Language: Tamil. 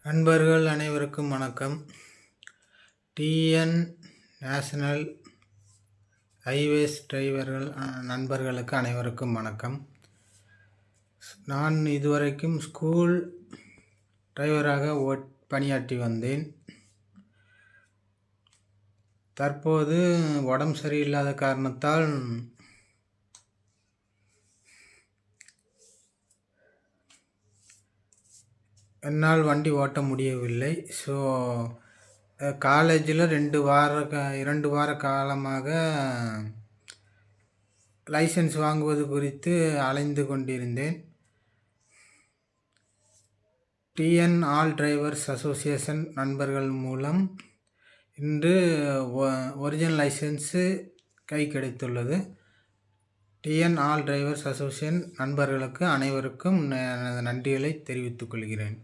நண்பர்கள் அனைவருக்கும் வணக்கம். டிஎன் நேஷனல் ஹைவேஸ் டிரைவர்கள் நண்பர்களுக்கு அனைவருக்கும் வணக்கம். நான் இதுவரைக்கும் ஸ்கூல் டிரைவராக பணியாற்றி வந்தேன். தற்போது உடம்பு சரியில்லாத காரணத்தால் என்னால் வண்டி ஓட்ட முடியவில்லை. ஸோ காலேஜில் 2 வார காலமாக லைசன்ஸ் வாங்குவது குறித்து அலைந்து கொண்டிருந்தேன். டிஎன் ஆல் டிரைவர்ஸ் அசோசியேஷன் நண்பர்கள் மூலம் இன்று ஒரிஜினல் லைசன்ஸு கை கிடைத்துள்ளது. டிஎன் ஆல் டிரைவர்ஸ் அசோசியேஷன் நண்பர்களுக்கு அனைவருக்கும் எனது நன்றிகளை தெரிவித்துக் கொள்கிறேன்.